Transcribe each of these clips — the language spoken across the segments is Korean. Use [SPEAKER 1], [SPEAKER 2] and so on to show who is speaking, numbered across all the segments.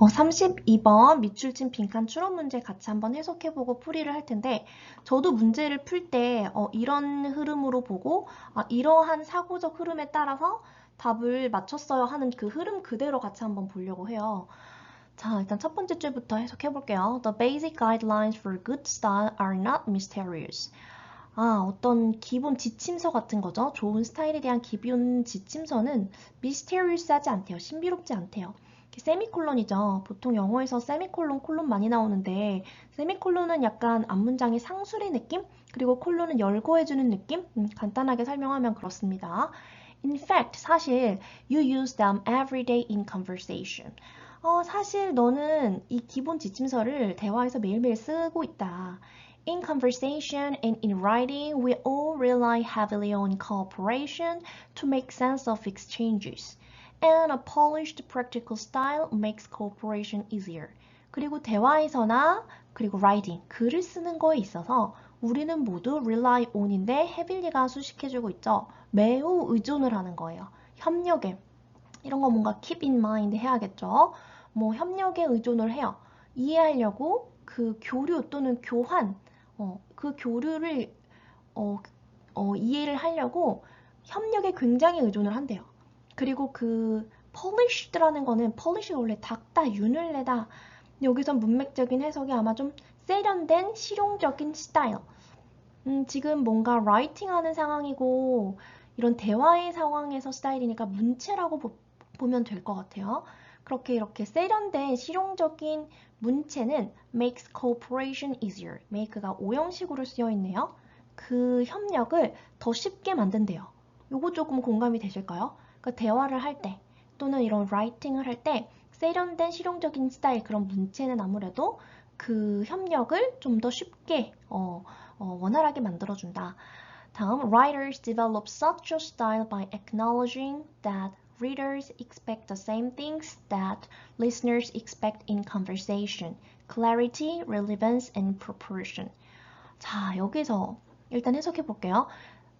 [SPEAKER 1] 32번 밑줄친 빈칸 추론 문제 같이 한번 해석해보고 풀이를 할 텐데 저도 문제를 풀 때 이런 흐름으로 보고 이러한 사고적 흐름에 따라서 답을 맞췄어요 하는 그 흐름 그대로 같이 한번 보려고 해요. 자, 일단 첫 번째 줄부터 해석해볼게요. The basic guidelines for good style are not mysterious. 어떤 기본 지침서 같은 거죠. 좋은 스타일에 대한 기본 지침서는 mysterious하지 않대요. 신비롭지 않대요. 세미콜론이죠. 보통 영어에서 세미콜론, 콜론 많이 나오는데 세미콜론은 약간 앞문장의 상술의 느낌? 그리고 콜론은 열거해주는 느낌? 간단하게 설명하면 그렇습니다. In fact, 사실 you use them every day in conversation. 사실 너는 이 기본 지침서를 대화에서 매일매일 쓰고 있다. In conversation and in writing, we all rely heavily on cooperation to make sense of exchanges. And a polished practical style makes cooperation easier. 그리고 대화에서나 그리고 writing, 글을 쓰는 거에 있어서 우리는 모두 rely on인데 heavily가 수식해주고 있죠. 매우 의존을 하는 거예요. 협력에. 이런 거 뭔가 keep in mind 해야겠죠. 뭐 협력에 의존을 해요. 이해하려고 그 교류 또는 교환, 그 교류를 이해를 하려고 협력에 굉장히 의존을 한대요. 그리고 그 polished라는 거는 polish가 원래 닦다, 윤을 내다. 여기선 문맥적인 해석이 아마 좀 세련된 실용적인 스타일. 지금 뭔가 라이팅하는 상황이고 이런 대화의 상황에서 스타일이니까 문체라고 보면 될 것 같아요. 그렇게 이렇게 세련된 실용적인 문체는 makes cooperation easier. make가 오형식으로 쓰여 있네요. 그 협력을 더 쉽게 만든대요. 요거 조금 공감이 되실까요? 그러니까 대화를 할 때 또는 이런 라이팅을 할 때 세련된 실용적인 스타일 그런 문체는 아무래도 그 협력을 좀 더 쉽게 원활하게 만들어준다. 다음, writers develop such a style by acknowledging that readers expect the same things that listeners expect in conversation. clarity, relevance, and proportion. 자, 여기서 일단 해석해 볼게요.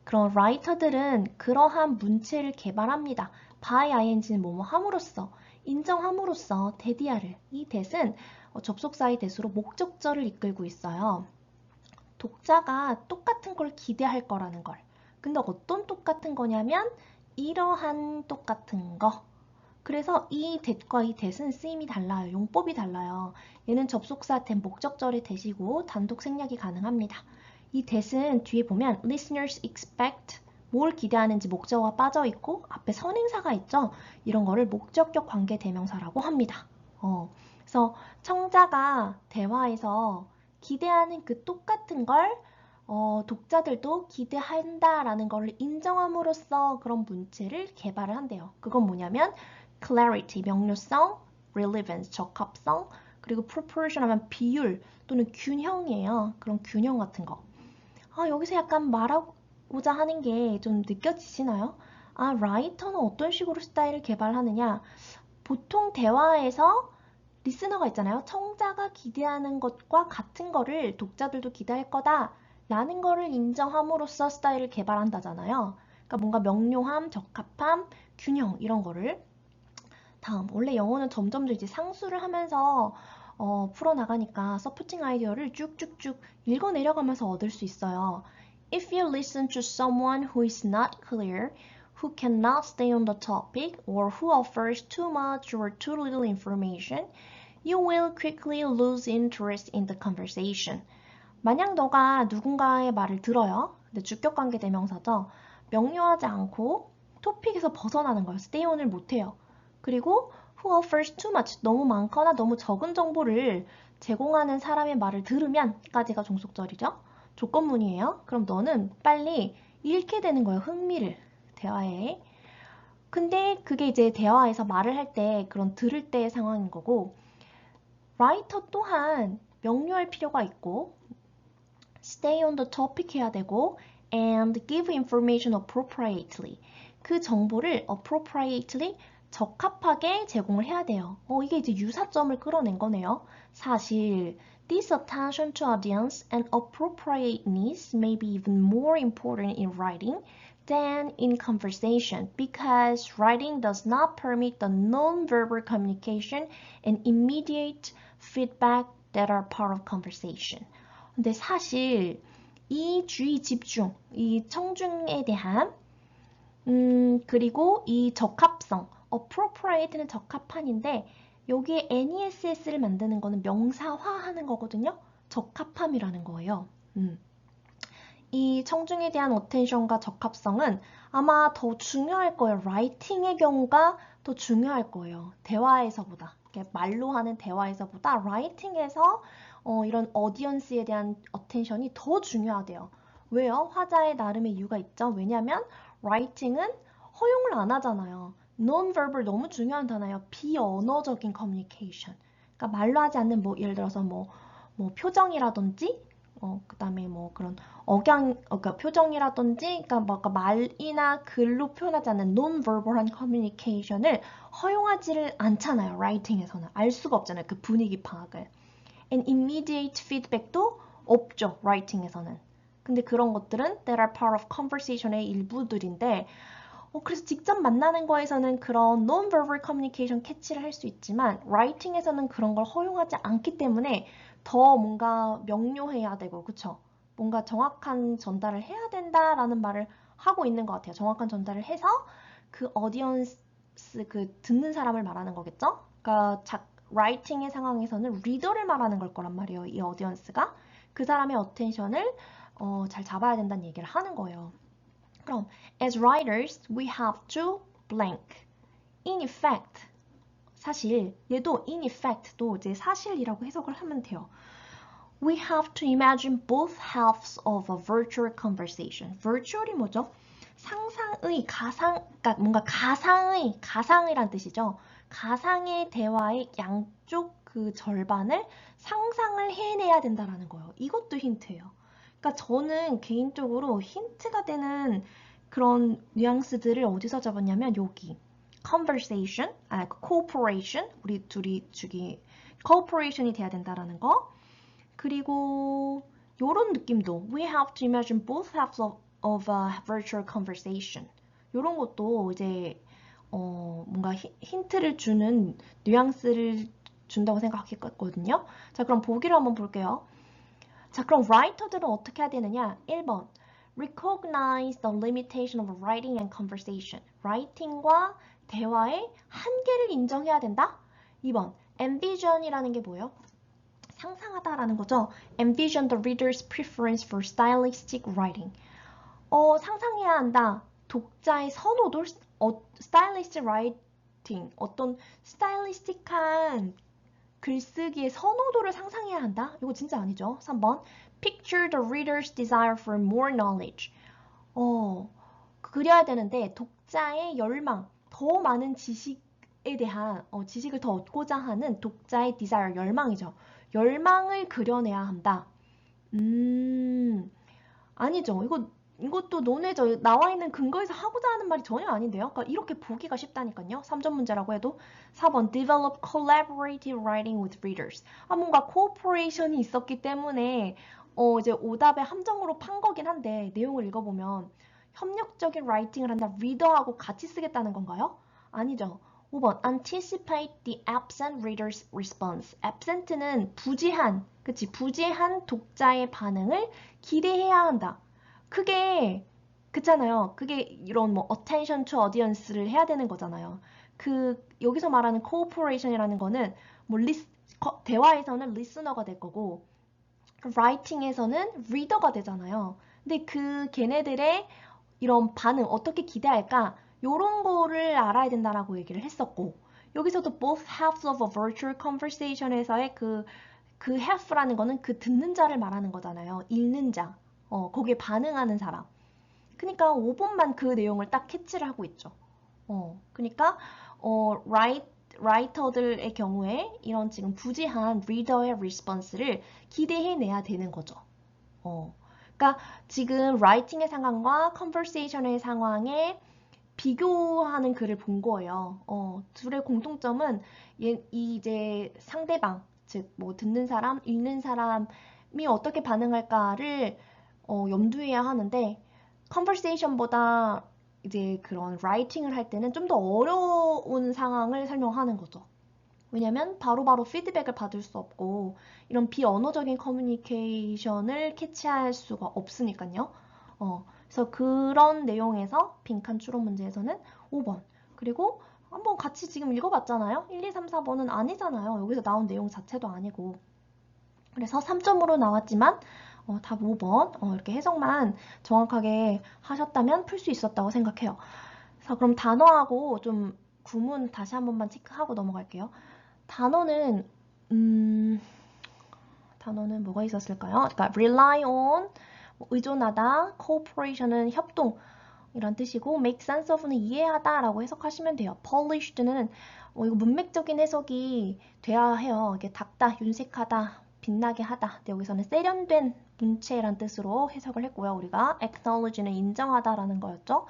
[SPEAKER 1] 그런 라이터들은 그러한 문체를 개발합니다. by ing는 뭐뭐 함으로써, 인정함으로써 대디아를, 이 that은 접속사의 that으로 목적절을 이끌고 있어요. 독자가 똑같은 걸 기대할 거라는 걸. 근데 어떤 똑같은 거냐면 이러한 똑같은 거. 그래서 이 that과 이 that은 쓰임이 달라요. 용법이 달라요. 얘는 접속사 that 목적절의 that이고 단독 생략이 가능합니다. 이 that은 뒤에 보면 listeners expect 뭘 기대하는지 목적어가 빠져 있고 앞에 선행사가 있죠. 이런 거를 목적격 관계 대명사라고 합니다. 그래서 청자가 대화에서 기대하는 그 똑같은 걸 독자들도 기대한다라는 걸 인정함으로써 그런 문체를 개발을 한대요. 그건 뭐냐면 clarity, 명료성, relevance, 적합성, 그리고 proportion 하면 비율 또는 균형이에요. 그런 균형 같은 거. 여기서 약간 말하고자 하는 게 좀 느껴지시나요? 라이터는 어떤 식으로 스타일을 개발하느냐? 보통 대화에서 리스너가 있잖아요. 청자가 기대하는 것과 같은 거를 독자들도 기대할 거다 라는 거를 인정함으로써 스타일을 개발한다잖아요. 그러니까 뭔가 명료함, 적합함, 균형 이런 거를. 다음, 원래 영어는 점점 더 이제 상수를 하면서 풀어나가니까 서포팅 아이디어를 쭉쭉쭉 읽어내려가면서 얻을 수 있어요. If you listen to someone who is not clear, who cannot stay on the topic, or who offers too much or too little information, you will quickly lose interest in the conversation. 만약 너가 누군가의 말을 들어요. 근데 주격관계 대명사죠. 명료하지 않고 토픽에서 벗어나는 거예요. stay on을 못해요. 그리고 who offers too much, 너무 많거나 너무 적은 정보를 제공하는 사람의 말을 들으면 까지가 종속절이죠. 조건문이에요. 그럼 너는 빨리 잃게 되는 거예요. 흥미를 대화에. 근데 그게 이제 대화에서 말을 할 때 그런 들을 때의 상황인 거고 라이터 또한 명료할 필요가 있고 stay on the topic 해야 되고 and give information appropriately. 그 정보를 appropriately 적합하게 제공을 해야 돼요. 이게 이제 유사점을 끌어낸 거네요. 사실 this attention to audience and appropriateness may be even more important in writing than in conversation because writing does not permit the non-verbal communication and immediate feedback that are part of conversation. 근데 사실 이 주의 집중, 이 청중에 대한 그리고 이 적합성, appropriate는 적합한인데 여기에 NESS를 만드는 거는 명사화하는 거거든요. 적합함이라는 거예요. 이 청중에 대한 어텐션과 적합성은 아마 더 중요할 거예요. 라이팅의 경우가 더 중요할 거예요. 대화에서보다. 말로 하는 대화에서보다 라이팅에서 이런 어디언스에 대한 어텐션이 더 중요하대요. 왜요? 화자의 나름의 이유가 있죠. 왜냐하면 라이팅은 허용을 안 하잖아요. non-verbal 너무 중요한 단어예요. 비언어적인 커뮤니케이션. 그러니까 말로 하지 않는 뭐 예를 들어서 뭐 표정이라든지 그 다음에 뭐 그런 그러니까 표정이라든지, 그러니까 말이나 글로 표현하지 않는 non-verbal한 커뮤니케이션을 허용하지를 않잖아요. 라이팅에서는. 알 수가 없잖아요. 그 분위기 파악을. And immediate feedback도 없죠. 라이팅에서는. 근데 그런 것들은 that are part of conversation의 일부들인데 그래서 직접 만나는 거에서는 그런 non-verbal communication 캐치를 할 수 있지만 라이팅에서는 그런 걸 허용하지 않기 때문에 더 뭔가 명료해야 되고 그쵸? 뭔가 정확한 전달을 해야 된다라는 말을 하고 있는 것 같아요. 정확한 전달을 해서 그 어디언스, 그 듣는 사람을 말하는 거겠죠? 그러니까 라이팅의 상황에서는 리더를 말하는 걸 거란 말이에요. 이 어디언스가. 그 사람의 어텐션을 잘 잡아야 된다는 얘기를 하는 거예요. 그럼 as writers, we have to blank. In effect, 사실 얘도 in effect도 이제 사실이라고 해석을 하면 돼요. We have to imagine both halves of a virtual conversation. virtual이 뭐죠? 상상의, 그러니까 뭔가 가상이란 뜻이죠. 가상의 대화의 양쪽 그 절반을 상상을 해내야 된다라는 거예요. 이것도 힌트예요. 그러니까 저는 개인적으로 힌트가 되는 그런 뉘앙스들을 어디서 잡았냐면 여기 conversation, cooperation, 우리 둘이 cooperation이 돼야 된다라는 거. 그리고 요런 느낌도 we have to imagine both halves of a virtual conversation. 요런 것도 이제 뭔가 힌트를 주는 뉘앙스를 준다고 생각했거든요. 자, 그럼 보기를 한번 볼게요. 자, 그럼 라이터들은 어떻게 해야 되느냐? 1번 recognize the limitation of writing and conversation. 라이팅과 대화의 한계를 인정해야 된다. 2번 envision이라는 게 뭐예요? 상상하다라는 거죠. Envision the reader's preference for stylistic writing. 상상해야 한다. 독자의 선호도, stylistic writing, 어떤 스타일리스틱한 글쓰기의 선호도를 상상해야 한다. 이거 진짜 아니죠. 3번 Picture the reader's desire for more knowledge. 그려야 되는데 독자의 열망, 더 많은 지식에 대한 지식을 더 얻고자 하는 독자의 desire, 열망이죠. 열망을 그려내야 한다. 아니죠. 이것도 논외죠. 나와 있는 근거에서 하고자 하는 말이 전혀 아닌데요. 그러니까 이렇게 보기가 쉽다니까요. 3점 문제라고 해도. 4번 develop collaborative writing with readers. 뭔가 cooperation이 있었기 때문에 이제 오답의 함정으로 판 거긴 한데 내용을 읽어보면 협력적인 라이팅을 한다. 리더하고 같이 쓰겠다는 건가요? 아니죠. 5번 anticipate the absent reader's response. absent는 부재한, 그치? 부재한 독자의 반응을 기대해야 한다. 그잖아요. 그게 이런 뭐 attention to audience를 해야 되는 거잖아요. 여기서 말하는 cooperation이라는 거는 뭐 대화에서는 listener가 될 거고 writing에서는 reader가 되잖아요. 근데 걔네들의 이런 반응 어떻게 기대할까? 요런 거를 알아야 된다라고 얘기를 했었고 여기서도 both halves of a virtual conversation에서의 그 half라는 거는 그 듣는 자를 말하는 거잖아요. 읽는 자. 거기에 반응하는 사람. 그러니까 5번만 그 내용을 딱 캐치를 하고 있죠. 그러니까 라이터들의 경우에 이런 지금 부재한 리더의 리스폰스를 기대해내야 되는 거죠. 그러니까 지금 라이팅의 상황과 컨버세이션의 상황에 비교하는 글을 본 거예요. 둘의 공통점은 이제 상대방, 즉 뭐 듣는 사람, 읽는 사람이 어떻게 반응할까를 염두해야 하는데 conversation보다 이제 그런 writing을 할 때는 좀 더 어려운 상황을 설명하는 거죠. 왜냐면 바로바로 피드백을 받을 수 없고 이런 비언어적인 커뮤니케이션을 캐치할 수가 없으니까요. 그래서 그런 내용에서 빈칸 추론 문제에서는 5번. 그리고 한번 같이 지금 읽어봤잖아요. 1, 2, 3, 4번은 아니잖아요. 여기서 나온 내용 자체도 아니고. 그래서 3점으로 나왔지만 답 5번 이렇게 해석만 정확하게 하셨다면 풀 수 있었다고 생각해요. 그래서 그럼 단어하고 좀 구문 다시 한 번만 체크하고 넘어갈게요. 단어는 단어는 뭐가 있었을까요? 그러니까 rely on 의존하다, cooperation은 협동 이란 뜻이고 make sense of는 이해하다 라고 해석하시면 돼요. polished는 이거 문맥적인 해석이 돼야 해요. 이게 닦다, 윤색하다, 빛나게 하다. 근데 여기서는 세련된 문체란 뜻으로 해석을 했고요. 우리가 acknowledge는 인정하다 라는 거였죠.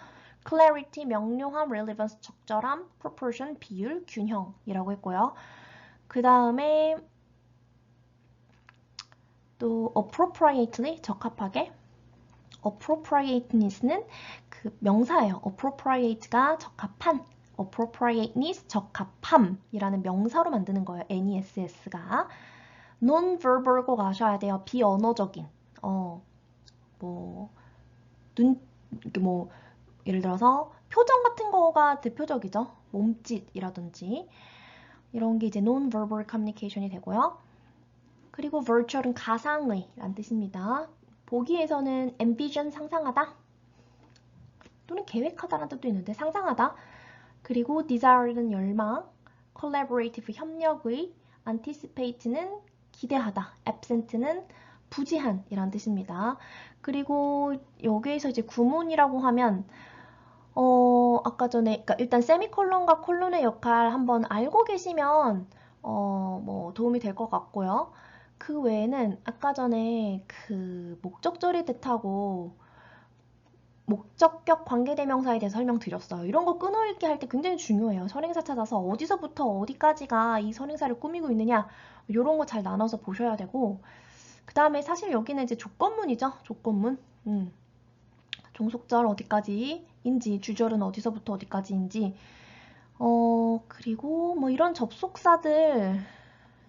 [SPEAKER 1] clarity, 명료함, relevance, 적절함, proportion, 비율, 균형이라고 했고요. 그 다음에 또 appropriately, 적합하게. appropriateness는 그 명사예요. appropriate가 적합한, appropriateness, 적합함이라는 명사로 만드는 거예요. ness가. non-verbal 꼭 아셔야 돼요. 비언어적인. 예를 들어서 표정 같은 거가 대표적이죠. 몸짓이라든지 이런 게 이제 non-verbal communication이 되고요. 그리고 virtual은 가상의 라는 뜻입니다. 보기에서는 envision 상상하다 또는 계획하다라는 뜻도 있는데 상상하다. 그리고 desire는 열망, collaborative 협력의, anticipate는 기대하다, absent는 부지한 이란 뜻입니다. 그리고 여기에서 이제 구문이라고 하면 아까 전에 그러니까 일단 세미콜론과 콜론의 역할 한번 알고 계시면 뭐 도움이 될 것 같고요. 그 외에는 아까 전에 그 목적절이 뜻하고 목적격 관계대명사에 대해서 설명드렸어요. 이런 거 끊어읽기 할 때 굉장히 중요해요. 선행사 찾아서 어디서부터 어디까지가 이 선행사를 꾸미고 있느냐 이런 거 잘 나눠서 보셔야 되고 그 다음에 사실 여기는 이제 조건문이죠. 조건문. 종속절 어디까지인지 주절은 어디서부터 어디까지인지 그리고 뭐 이런 접속사들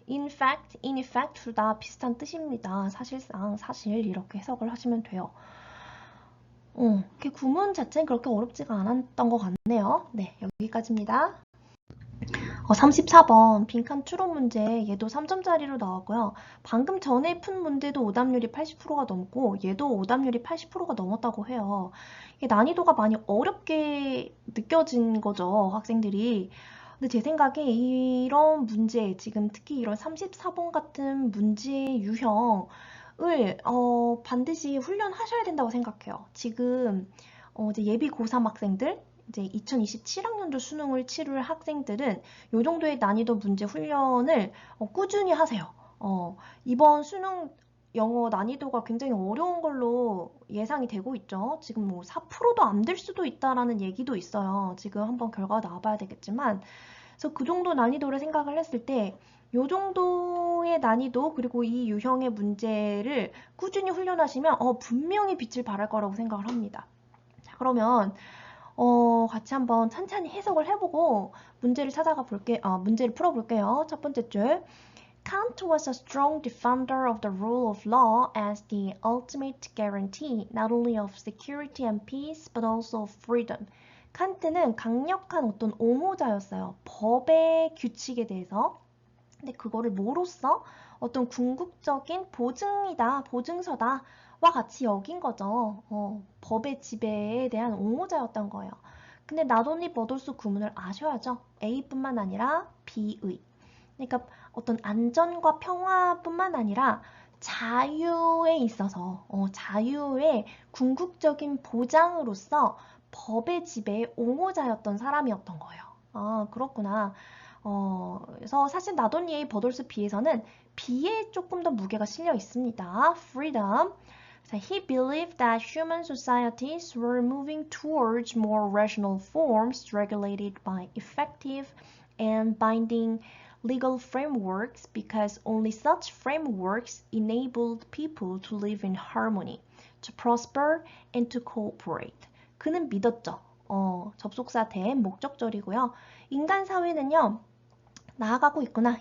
[SPEAKER 1] in fact, in effect 둘 다 비슷한 뜻입니다. 사실상, 사실 이렇게 해석을 하시면 돼요. 구문 자체는 그렇게 어렵지가 않았던 것 같네요. 네, 여기까지입니다. 34번 빈칸 추론 문제 얘도 3점짜리로 나왔고요. 방금 전에 푼 문제도 오답률이 80%가 넘고 얘도 오답률이 80%가 넘었다고 해요. 이게 난이도가 많이 어렵게 느껴진 거죠, 학생들이. 근데 제 생각에 이런 문제, 지금 특히 이런 34번 같은 문제의 유형을 반드시 훈련하셔야 된다고 생각해요. 지금 이제 예비 고3 학생들, 이제 2027학년도 수능을 치를 학생들은 이 정도의 난이도 문제 훈련을 꾸준히 하세요. 이번 수능 영어 난이도가 굉장히 어려운 걸로 예상이 되고 있죠. 지금 뭐 4%도 안 될 수도 있다라는 얘기도 있어요. 지금 한번 결과가 나와봐야 되겠지만 그래서 그 정도 난이도를 생각을 했을 때 이 정도의 난이도 그리고 이 유형의 문제를 꾸준히 훈련하시면 분명히 빛을 발할 거라고 생각을 합니다. 자, 그러면 같이 한번 천천히 해석을 해보고 문제를 문제를 풀어볼게요. 첫 번째 줄. Kant was a strong defender of the rule of law as the ultimate guarantee not only of security and peace but also of freedom. 칸트는 강력한 어떤 옹호자였어요. 법의 규칙에 대해서. 근데 그거를 뭐로써 어떤 궁극적인 보증이다, 보증서다 와 같이 여긴 거죠. 법의 지배에 대한 옹호자였던 거예요. 근데 not only but also 구문을 아셔야죠. A뿐만 아니라 B의. 그러니까 어떤 안전과 평화뿐만 아니라 자유에 있어서 자유의 궁극적인 보장으로서 법의 지배의 옹호자였던 사람이었던 거예요. 아, 그렇구나. 그래서 사실 나돈니의 버돌스 비에서는 B에 조금 더 무게가 실려 있습니다. Freedom. So he believed that human societies were moving towards more rational forms regulated by effective and binding legal frameworks because only such frameworks enabled people to live in harmony, to prosper, and to cooperate. 그는 믿었죠. 접속사 된 목적절이고요. 인간 사회는요, 나아가고 있구나.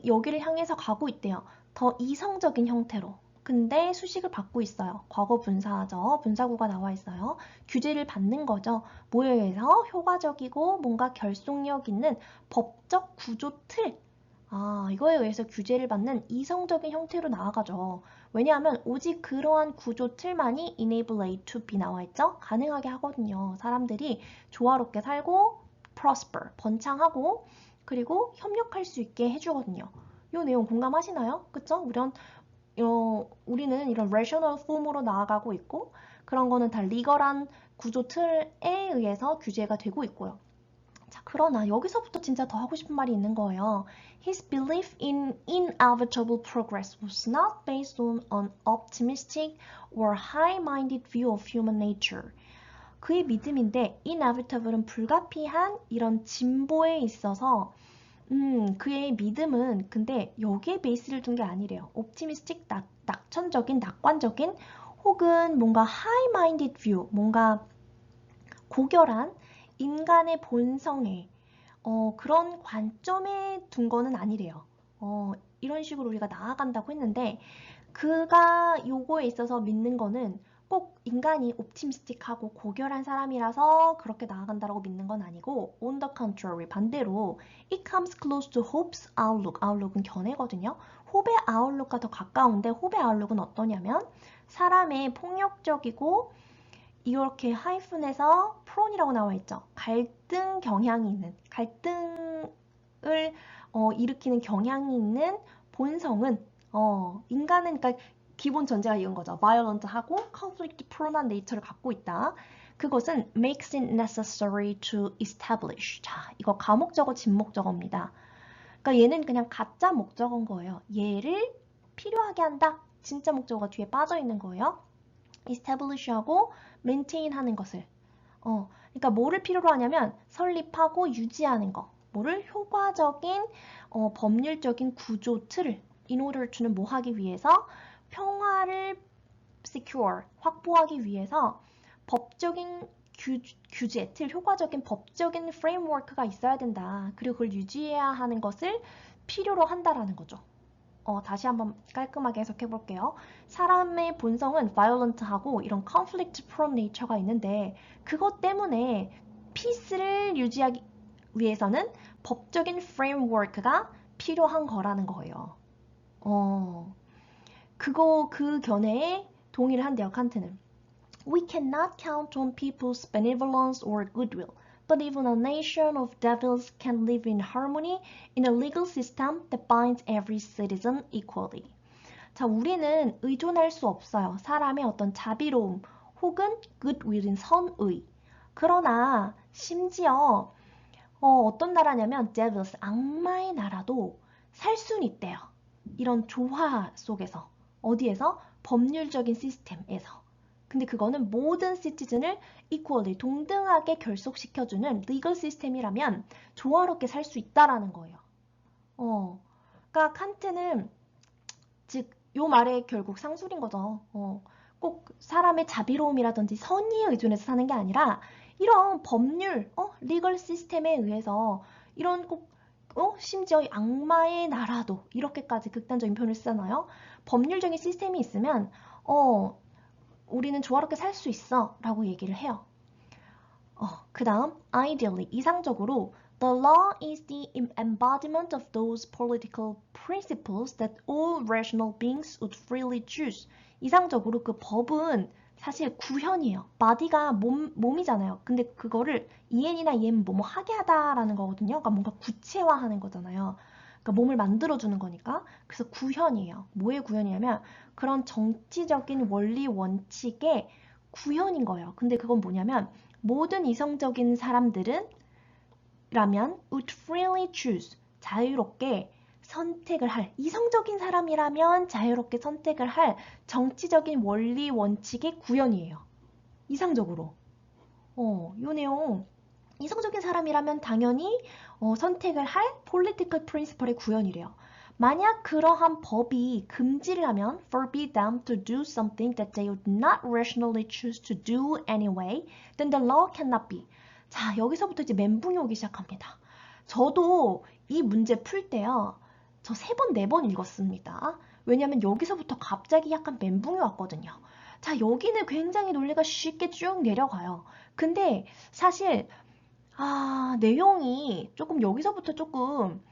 [SPEAKER 1] 여기를 향해서 가고 있대요. 더 이성적인 형태로. 근데 수식을 받고 있어요. 과거 분사죠. 분사구가 나와 있어요. 규제를 받는 거죠. 뭐에 의해서? 효과적이고 뭔가 결속력 있는 법적 구조 틀. 이거에 의해서 규제를 받는 이성적인 형태로 나아가죠. 왜냐하면 오직 그러한 구조 틀만이 enable A to B 나와 있죠. 가능하게 하거든요. 사람들이 조화롭게 살고 prosper, 번창하고 그리고 협력할 수 있게 해주거든요. 이 내용 공감하시나요? 그쵸? 우리는 이런 rational form으로 나아가고 있고 그런 거는 다 리거란 구조 틀에 의해서 규제가 되고 있고요. 자, 그러나 여기서부터 진짜 더 하고 싶은 말이 있는 거예요. His belief in inevitable progress was not based on an optimistic or high-minded view of human nature. 그의 믿음인데 inevitable은 불가피한 이런 진보에 있어서 그의 믿음은 근데 여기에 베이스를 둔 게 아니래요. 옵티미스틱, 낙천적인, 낙관적인 혹은 뭔가 high-minded view, 뭔가 고결한 인간의 본성에 그런 관점에 둔 거는 아니래요. 이런 식으로 우리가 나아간다고 했는데 그가 요거에 있어서 믿는 거는 꼭 인간이 옵티미스틱하고 고결한 사람이라서 그렇게 나아간다고 믿는 건 아니고 on the contrary, 반대로 it comes close to hope's outlook. outlook은 견해거든요. 호의 아웃룩과 더 가까운데 호의 아웃룩은 어떠냐면 사람의 폭력적이고 이렇게 하이픈에서 프론이라고 나와 있죠. 갈등 경향이 있는, 갈등을 일으키는 경향이 있는 본성은 인간은 그러니까 기본 전제가 이건 거죠. violent하고 conflict prone한 네이처를 갖고 있다. 그것은 makes it necessary to establish. 자, 이거 가목적어, 진목적어입니다. 그러니까 얘는 그냥 가짜 목적어인 거예요. 얘를 필요하게 한다. 진짜 목적어가 뒤에 빠져 있는 거예요. establish하고 maintain 하는 것을 그러니까 뭐를 필요로 하냐면 설립하고 유지하는 거 뭐를 효과적인 법률적인 구조 틀을 in order to는 뭐 하기 위해서 평화를 secure 확보하기 위해서 법적인 규제, 틀, 효과적인 법적인 프레임워크가 있어야 된다. 그리고 그걸 유지해야 하는 것을 필요로 한다라는 거죠. 다시 한번 깔끔하게 해석해 볼게요. 사람의 본성은 violent하고 이런 conflict prone nature가 있는데 그것 때문에 peace를 유지하기 위해서는 법적인 framework가 필요한 거라는 거예요. 그 견해에 동의를 한대요, 칸트는. We cannot count on people's benevolence or goodwill. But even a nation of devils can live in harmony in a legal system that binds every citizen equally. 자, 우리는 의존할 수 없어요. 사람의 어떤 자비로움 혹은 goodwill인 선의. 그러나 심지어 어떤 나라냐면 devils, 악마의 나라도 살 수는 있대요. 이런 조화 속에서. 어디에서? 법률적인 시스템에서. 근데 그거는 모든 시티즌을 equally 동등하게 결속시켜주는 legal 시스템이라면 조화롭게 살 수 있다라는 거예요. 그러니까 칸트는 즉 요 말의 결국 상술인 거죠. 꼭 사람의 자비로움이라든지 선의에 의존해서 사는 게 아니라 이런 법률, legal 시스템에 의해서 이런 꼭 심지어 악마의 나라도 이렇게까지 극단적인 표현을 쓰잖아요. 법률적인 시스템이 있으면 우리는 조화롭게 살 수 있어 라고 얘기를 해요. 그 다음 ideally, 이상적으로 the law is the embodiment of those political principles that all rational beings would freely choose. 이상적으로 그 법은 사실 구현이에요. body가 몸이잖아요. 근데 그거를 EN이나 EM은 뭐뭐 하게 하다라는 거거든요. 그러니까 뭔가 구체화하는 거잖아요. 그러니까 몸을 만들어주는 거니까. 그래서 구현이에요. 뭐의 구현이냐면 그런 정치적인 원리 원칙의 구현인 거예요. 근데 그건 뭐냐면 모든 이성적인 사람들은 라면 would freely choose 자유롭게 선택을 할 이성적인 사람이라면 자유롭게 선택을 할 정치적인 원리 원칙의 구현이에요. 이상적으로. 요 내용 이성적인 사람이라면 당연히 선택을 할 political principle의 구현이래요. 만약 그러한 법이 금지를 하면 forbid them to do something that they would not rationally choose to do anyway, then the law cannot be. 자, 여기서부터 이제 멘붕이 오기 시작합니다. 저도 이 문제 풀 때요. 저 3번, 4번 읽었습니다. 왜냐면 여기서부터 갑자기 약간 멘붕이 왔거든요. 자, 여기는 굉장히 논리가 쉽게 쭉 내려가요. 근데 사실 내용이 조금 여기서부터 조금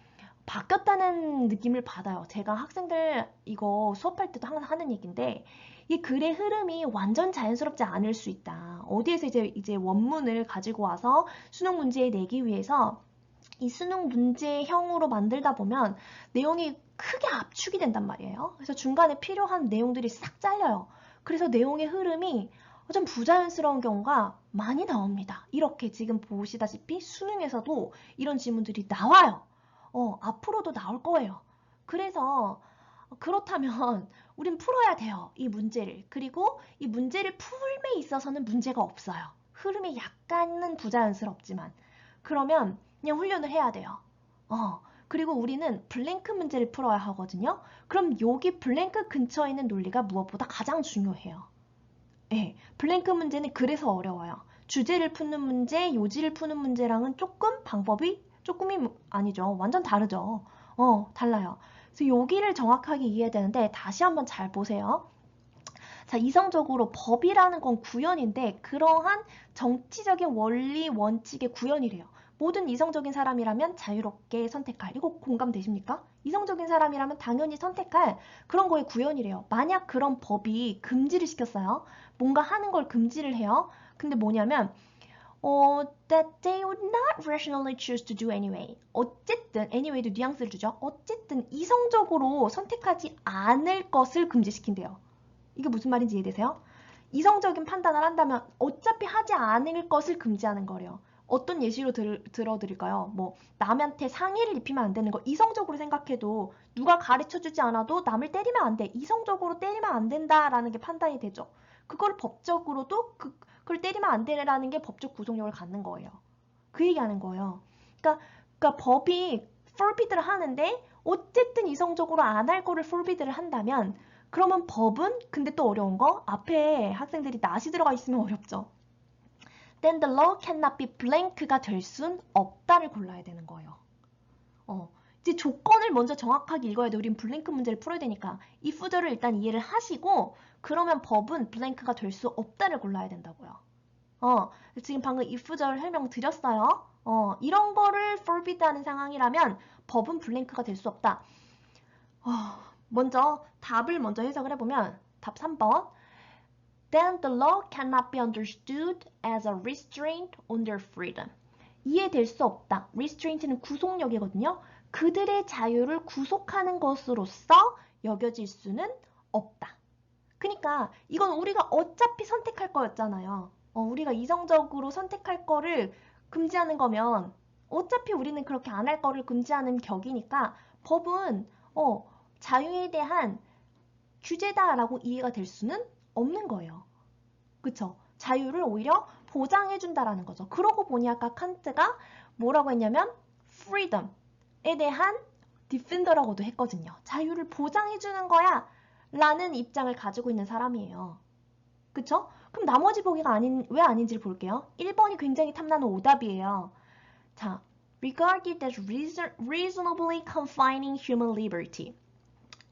[SPEAKER 1] 바뀌었다는 느낌을 받아요. 제가 학생들 이거 수업할 때도 항상 하는 얘기인데 이 글의 흐름이 완전 자연스럽지 않을 수 있다. 어디에서 이제 원문을 가지고 와서 수능 문제에 내기 위해서 이 수능 문제형으로 만들다 보면 내용이 크게 압축이 된단 말이에요. 그래서 중간에 필요한 내용들이 싹 잘려요. 그래서 내용의 흐름이 좀 부자연스러운 경우가 많이 나옵니다. 이렇게 지금 보시다시피 수능에서도 이런 질문들이 나와요. 앞으로도 나올 거예요. 그래서 그렇다면 우린 풀어야 돼요. 이 문제를. 그리고 이 문제를 풀에 있어서는 문제가 없어요. 흐름이 약간은 부자연스럽지만. 그러면 그냥 훈련을 해야 돼요. 그리고 우리는 블랭크 문제를 풀어야 하거든요. 그럼 여기 블랭크 근처에 있는 논리가 무엇보다 가장 중요해요. 네, 블랭크 문제는 그래서 어려워요. 주제를 푸는 문제, 요지를 푸는 문제랑은 조금 방법이 조금이 아니죠. 완전 다르죠. 달라요. 그래서 여기를 정확하게 이해해야 되는데 다시 한번 잘 보세요. 자, 이성적으로 법이라는 건 구현인데 그러한 정치적인 원리, 원칙의 구현이래요. 모든 이성적인 사람이라면 자유롭게 선택할. 이거 공감되십니까? 이성적인 사람이라면 당연히 선택할 그런 거의 구현이래요. 만약 그런 법이 금지를 시켰어요. 뭔가 하는 걸 금지를 해요. 근데 뭐냐면 that they would not rationally choose to do anyway. 어쨌든 anyway도 뉘앙스를 주죠. 어쨌든 이성적으로 선택하지 않을 것을 금지시킨대요. 이게 무슨 말인지 이해되세요? 이성적인 판단을 한다면 어차피 하지 않을 것을 금지하는 거래요. 어떤 예시로 들어드릴까요? 뭐 남한테 상의를 입히면 안 되는 거 이성적으로 생각해도 누가 가르쳐주지 않아도 남을 때리면 안 돼. 이성적으로 때리면 안 된다라는 게 판단이 되죠. 그걸 법적으로도 그걸 때리면 안 되라는 게 법적 구속력을 갖는 거예요. 그 얘기하는 거예요. 그러니까 법이 forbid를 하는데 어쨌든 이성적으로 안 할 거를 forbid를 한다면 그러면 법은 근데 또 어려운 거 앞에 학생들이 not이 들어가 있으면 어렵죠. Then the law cannot be blank가 될 순 없다를 골라야 되는 거예요. 이제 조건을 먼저 정확하게 읽어야 돼. 우린 블랭크 문제를 풀어야 되니까 이 fu절을 일단 이해를 하시고 그러면 법은 블랭크가 될 수 없다를 골라야 된다고요. 지금 방금 if절 설명 드렸어요. 이런 거를 forbid 하는 상황이라면 법은 블랭크가 될 수 없다. 먼저 답을 먼저 해석을 해보면 답 3번 Then the law cannot be understood as a restraint on their freedom. 이해될 수 없다. restraint는 구속력이거든요. 그들의 자유를 구속하는 것으로서 여겨질 수는 없다. 그러니까 이건 우리가 어차피 선택할 거였잖아요. 우리가 이성적으로 선택할 거를 금지하는 거면 어차피 우리는 그렇게 안 할 거를 금지하는 격이니까 법은 자유에 대한 규제다라고 이해가 될 수는 없는 거예요. 그쵸? 자유를 오히려 보장해준다라는 거죠. 그러고 보니 아까 칸트가 뭐라고 했냐면 freedom에 대한 defender라고도 했거든요. 자유를 보장해주는 거야 라는 입장을 가지고 있는 사람이에요. 그쵸? 그럼 나머지 보기가 왜 아닌지를 볼게요. 1번이 굉장히 탐나는 오답이에요. 자, regarded as reasonably confining human liberty.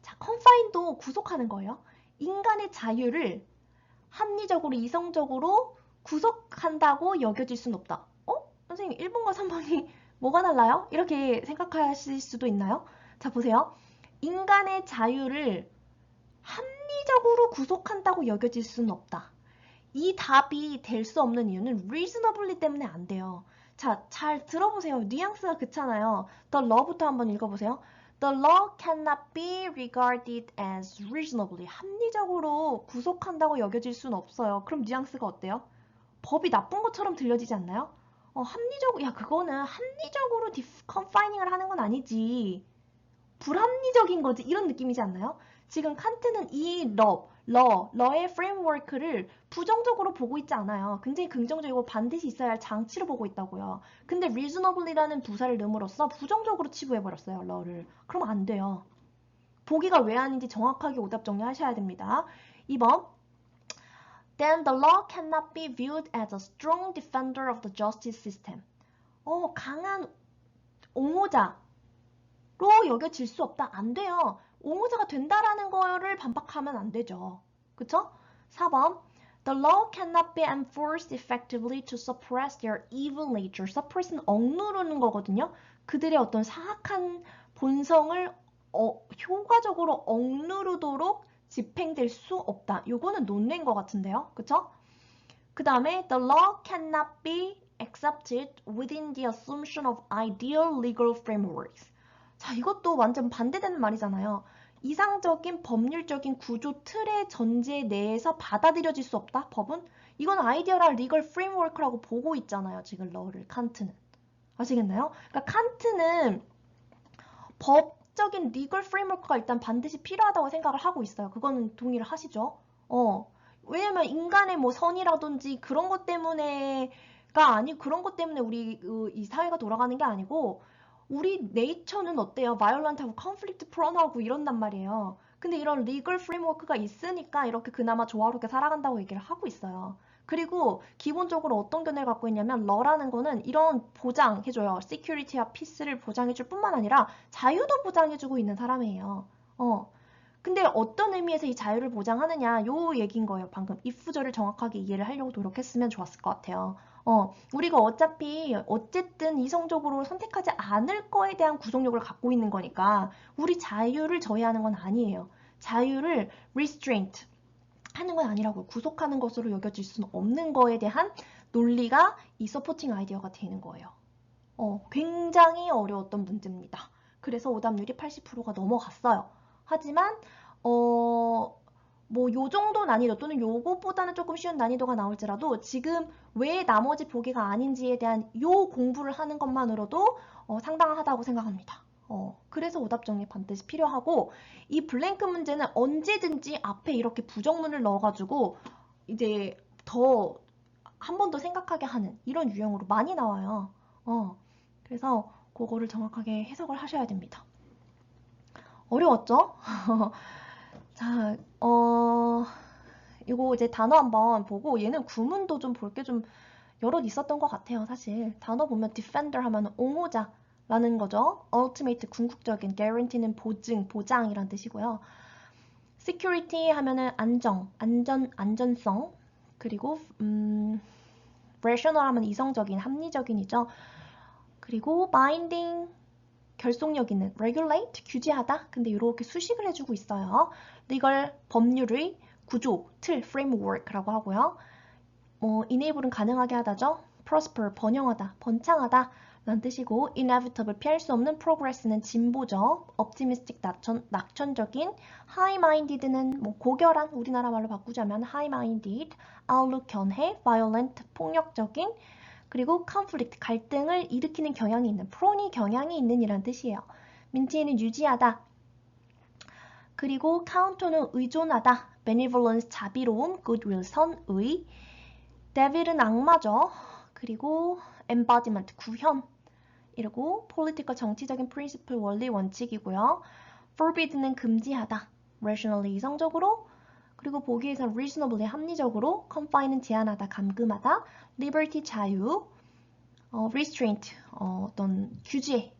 [SPEAKER 1] 자, confine도 구속하는 거예요. 인간의 자유를 합리적으로, 이성적으로 구속한다고 여겨질 수는 없다. 선생님, 1번과 3번이 뭐가 달라요? 이렇게 생각하실 수도 있나요? 자, 보세요. 인간의 자유를 합리적으로 구속한다고 여겨질 수는 없다. 이 답이 될 수 없는 이유는 reasonably 때문에 안 돼요. 자, 잘 들어보세요. 뉘앙스가 그렇잖아요. The law부터 한번 읽어보세요. The law cannot be regarded as reasonably. 합리적으로 구속한다고 여겨질 수는 없어요. 그럼 뉘앙스가 어때요? 법이 나쁜 것처럼 들려지지 않나요? 그거는 합리적으로 confining을 하는 건 아니지. 불합리적인 거지. 이런 느낌이지 않나요? 지금 칸트는 이 law의 framework를 부정적으로 보고 있지 않아요. 굉장히 긍정적이고 반드시 있어야 할 장치로 보고 있다고요. 근데 reasonably라는 부사를 넣음으로써 부정적으로 치부해버렸어요, law를. 그럼 안 돼요. 보기가 왜 아닌지 정확하게 오답 정리하셔야 됩니다. 2번. Then the law cannot be viewed as a strong defender of the justice system. 강한 옹호자로 여겨질 수 없다. 안 돼요. 옹호자가 된다라는 거를 반박하면 안 되죠. 그쵸? 4번. The law cannot be enforced effectively to suppress their evil nature. suppress는 억누르는 거거든요. 그들의 어떤 사악한 본성을 효과적으로 억누르도록 집행될 수 없다. 요거는 논리인 것 같은데요. 그쵸? 그 다음에 the law cannot be accepted within the assumption of ideal legal frameworks. 자, 이것도 완전 반대되는 말이잖아요. 이상적인 법률적인 구조 틀의 전제 내에서 받아들여질 수 없다, 법은? 이건 아이디어랄 리걸 프레임워크라고 보고 있잖아요, 지금 러를, 칸트는. 아시겠나요? 그러니까 칸트는 법적인 리걸 프레임워크가 일단 반드시 필요하다고 생각을 하고 있어요. 그거는 동의를 하시죠? 왜냐면 인간의 뭐 선이라든지 그런 것 때문에가 아니 그런 것 때문에 우리 이 사회가 돌아가는 게 아니고 우리 네이처는 어때요? 바이올런트하고 컨플릭트 프론하고 이런단 말이에요. 근데 이런 리걸 프레임워크가 있으니까 이렇게 그나마 조화롭게 살아간다고 얘기를 하고 있어요. 그리고 기본적으로 어떤 견해를 갖고 있냐면 러라는 거는 이런 보장해줘요. 시큐리티와 피스를 보장해줄 뿐만 아니라 자유도 보장해주고 있는 사람이에요. 근데 어떤 의미에서 이 자유를 보장하느냐 요 얘기인 거예요. 방금 if절을 정확하게 이해를 하려고 노력했으면 좋았을 것 같아요. 우리가 어쨌든 이성적으로 선택하지 않을 거에 대한 구속력을 갖고 있는 거니까 우리 자유를 저해하는 건 아니에요. 자유를 restraint 하는 건 아니라고 구속하는 것으로 여겨질 수는 없는 거에 대한 논리가 이 서포팅 아이디어가 되는 거예요. 굉장히 어려웠던 문제입니다. 그래서 오답률이 80%가 넘어갔어요. 하지만 뭐 요 정도 난이도 또는 요것보다는 조금 쉬운 난이도가 나올지라도 지금 왜 나머지 보기가 아닌지에 대한 요 공부를 하는 것만으로도 상당하다고 생각합니다. 그래서 오답 정리 반드시 필요하고 이 블랭크 문제는 언제든지 앞에 이렇게 부정문을 넣어가지고 이제 더 한 번 더 생각하게 하는 이런 유형으로 많이 나와요. 그래서 그거를 정확하게 해석을 하셔야 됩니다. 어려웠죠? 자, 이거 이제 단어 한번 보고 얘는 구문도 좀 볼 게 좀 여럿 있었던 것 같아요, 사실. 단어 보면 defender 하면 옹호자라는 거죠. ultimate 궁극적인, guarantee는 보증, 보장이란 뜻이고요. security 하면은 안전성. 그리고 rational 하면 이성적인, 합리적인이죠. 그리고 binding 결속력 있는 regulate 규제하다. 근데 이렇게 수식을 해주고 있어요. legal 법률의 구조, 틀, framework라고 하고요. enable은 가능하게 하다죠. prosper 번영하다, 번창하다 라는 뜻이고 inevitable 피할 수 없는 progress는 진보죠. optimistic 낙천적인 high-minded는 뭐 고결한 우리나라 말로 바꾸자면 high-minded outlook 견해 violent 폭력적인 그리고 conflict, 갈등을 일으키는 경향이 있는, 프론이 경향이 있는 이란 뜻이에요. maintain은 유지하다. 그리고 counter는 의존하다. benevolence, 자비로움, goodwill, 선의. devil은 악마죠. 그리고 embodiment, 구현. 이러고 political, 정치적인 principle, 원리, 원칙이고요. forbid는 금지하다. rationally, 이성적으로. 그리고 보기에서 reasonably, 합리적으로. confine은 제한하다, 감금하다. liberty, 자유. restraint, 어떤 규제.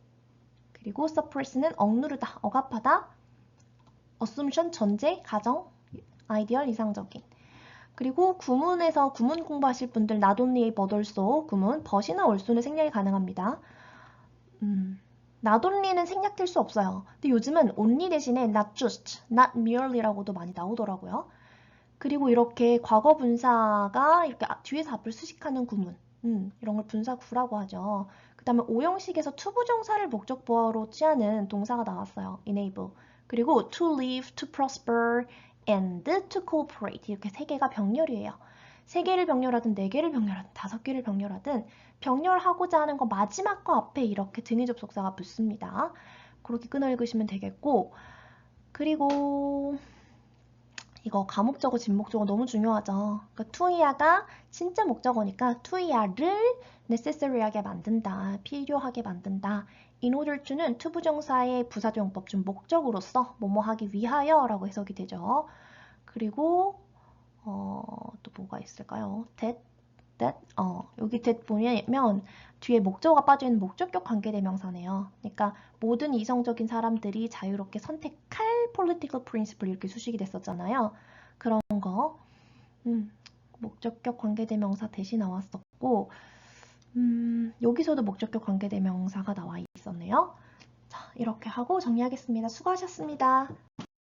[SPEAKER 1] 그리고 suppress는 억누르다, 억압하다. assumption, 전제, 가정. 아이디얼, 이상적인. 그리고 구문에서 구문 공부하실 분들 not only but also 구문 but이나 also는 생략이 가능합니다. not only는 생략될 수 없어요. 근데 요즘은 only 대신에 not just, not merely라고도 많이 나오더라고요. 그리고 이렇게 과거 분사가 이렇게 뒤에서 앞을 수식하는 구문, 이런 걸 분사구라고 하죠. 그 다음에 오형식에서 투부정사를 목적보어로 취하는 동사가 나왔어요. enable. 그리고 to live, to prosper, and to cooperate. 이렇게 세 개가 병렬이에요. 세 개를 병렬하든 네 개를 병렬하든 다섯 개를 병렬하든 병렬하고자 하는 거 마지막 거 앞에 이렇게 등위 접속사가 붙습니다. 그렇게 끊어 읽으시면 되겠고 그리고 이거 가목적어, 진목적어 너무 중요하죠. 그러니까 투이야가 진짜 목적어니까 투이야를 necessary하게 만든다, 필요하게 만든다. in order to는 투부정사의 부사조용법 중 목적으로서 뭐뭐 하기 위하여라고 해석이 되죠. 그리고 또 뭐가 있을까요? that, 여기 that 보면 뒤에 목적어가 빠져있는 목적격 관계대명사네요. 그러니까 모든 이성적인 사람들이 자유롭게 선택할 political principle 이렇게 수식이 됐었잖아요. 그런 거 목적격 관계대명사 대신 나왔었고 여기서도 목적격 관계대명사가 나와 있었네요. 자, 이렇게 하고 정리하겠습니다. 수고하셨습니다.